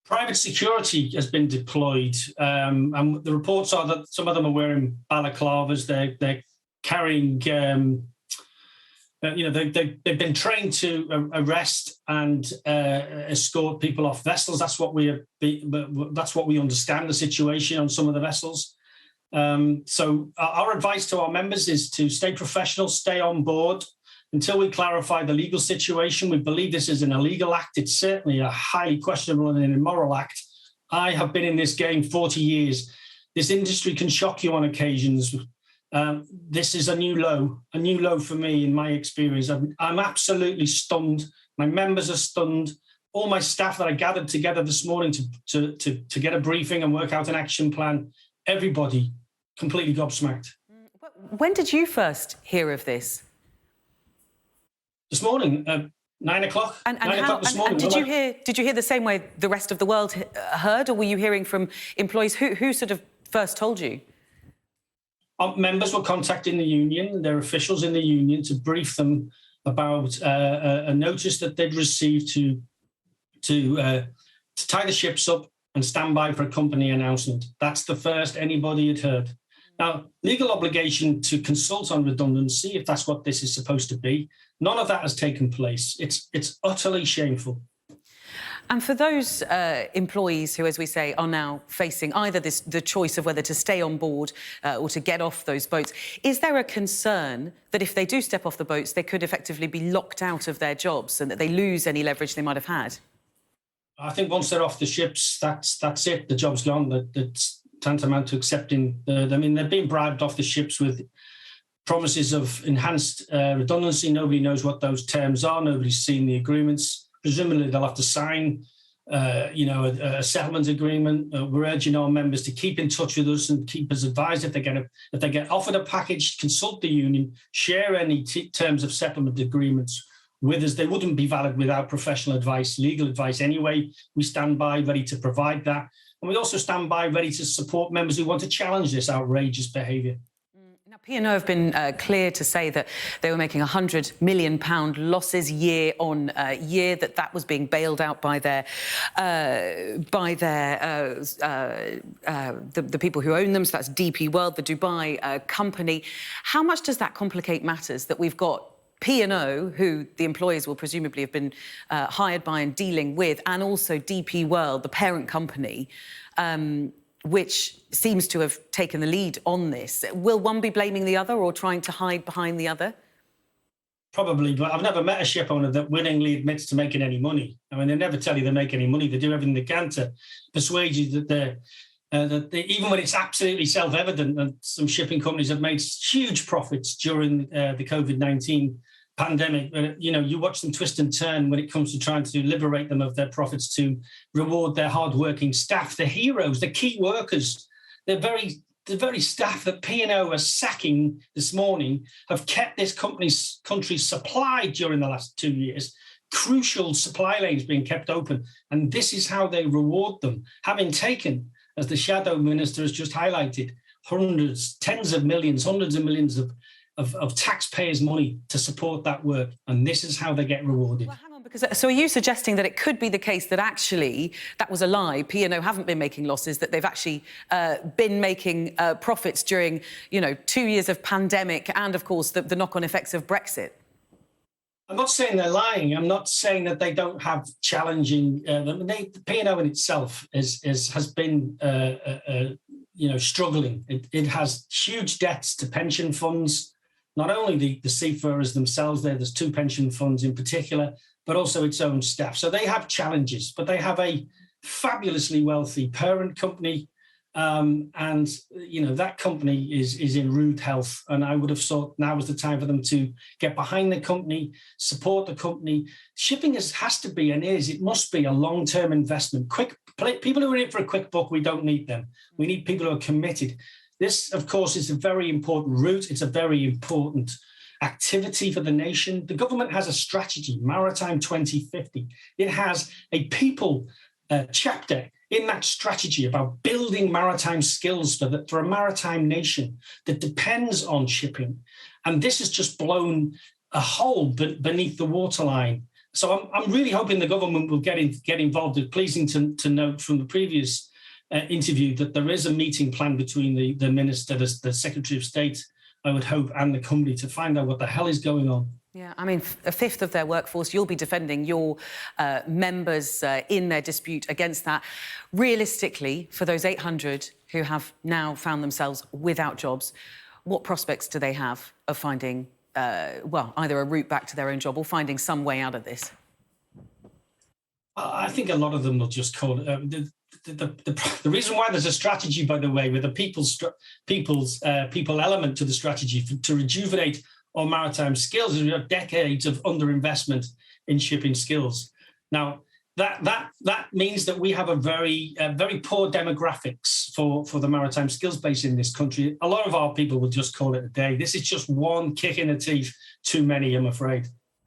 Private security has been deployed, and the reports are that some of them are wearing balaclavas. They're carrying, they've been trained to arrest and escort people off vessels. That's what we understand the situation on some of the vessels. So our advice to our members is to stay professional, stay on board until we clarify the legal situation. We believe this is an illegal act. It's certainly a highly questionable and an immoral act. I have been in this game 40 years. This industry can shock you on occasions. This is a new low for me in my experience. I'm absolutely stunned. My members are stunned. All my staff that I gathered together this morning to get a briefing and work out an action plan, everybody completely gobsmacked. When did you first hear of this? This morning, 9 o'clock. And 9 o'clock this morning. Did you hear the same way the rest of the world heard, or were you hearing from employees? Who sort of first told you? Our members were contacting the union, their officials in the union, to brief them about a notice that they'd received to tie the ships up and stand by for a company announcement. That's the first anybody had heard. Now, legal obligation to consult on redundancy, if that's what this is supposed to be, none of that has taken place. It's utterly shameful. And for those employees who, as we say, are now facing either the choice of whether to stay on board or to get off those boats, is there a concern that if they do step off the boats, they could effectively be locked out of their jobs and that they lose any leverage they might have had? I think once they're off the ships, that's it. The job's gone. That's tantamount to accepting. They've been bribed off the ships with promises of enhanced redundancy. Nobody knows what those terms are. Nobody's seen the agreements. Presumably, they'll have to sign, a settlement agreement. We're urging our members to keep in touch with us and keep us advised if they get offered a package. Consult the union, share any terms of settlement agreements with us. They wouldn't be valid without professional advice, legal advice anyway. We stand by ready to provide that. And we also stand by ready to support members who want to challenge this outrageous behaviour. Now, P&O have been clear to say that they were making £100 million losses year on year, that was being bailed out by the people who own them. So that's DP World, the Dubai company. How much does that complicate matters that we've got P&O, who the employers will presumably have been hired by and dealing with, and also DP World, the parent company, which seems to have taken the lead on this? Will one be blaming the other or trying to hide behind the other? Probably, but I've never met a ship owner that willingly admits to making any money. I mean, they never tell you they make any money. They do everything they can to persuade you that even when it's absolutely self-evident that some shipping companies have made huge profits during the COVID-19 pandemic, you watch them twist and turn when it comes to trying to liberate them of their profits to reward their hard-working staff, the heroes, the key workers, the very staff that P&O are sacking this morning have kept this country supplied during the last 2 years. Crucial supply lanes being kept open, and this is how they reward them, having taken, as the shadow minister has just highlighted, tens of millions, hundreds of millions of taxpayers' money to support that work, and this is how they get rewarded. Well, hang on, because so are you suggesting that it could be the case that actually that was a lie? P&O haven't been making losses; that they've actually been making profits during 2 years of pandemic and, of course, the knock-on effects of Brexit. I'm not saying they're lying. I'm not saying that they don't have challenging. The P&O in itself has been struggling. It has huge debts to pension funds. Not only the seafarers themselves, there's two pension funds in particular, but also its own staff. So they have challenges, but they have a fabulously wealthy parent company. That company is in rude health. And I would have thought now was the time for them to get behind the company, support the company. Shipping has to be and is, it must be a long-term investment. People who are in it for a quick buck, we don't need them. We need people who are committed. This, of course, is a very important route. It's a very important activity for the nation. The government has a strategy, Maritime 2050. It has a people chapter in that strategy about building maritime skills for a maritime nation that depends on shipping. And this has just blown a hole beneath the waterline. So I'm really hoping the government will get involved. It's pleasing to note from the previous interview that there is a meeting planned between the minister, the Secretary of State, I would hope, and the company to find out what the hell is going on. Yeah, I mean, a fifth of their workforce, you'll be defending your members in their dispute against that. Realistically, for those 800 who have now found themselves without jobs, what prospects do they have of finding, well, either a route back to their own job or finding some way out of this? I think a lot of them will just call it. The reason why there's a strategy, by the way, with a people element to the strategy to rejuvenate our maritime skills is we have decades of underinvestment in shipping skills. Now, that means that we have a very poor demographics for the maritime skills base in this country. A lot of our people will just call it a day. This is just one kick in the teeth too many, I'm afraid.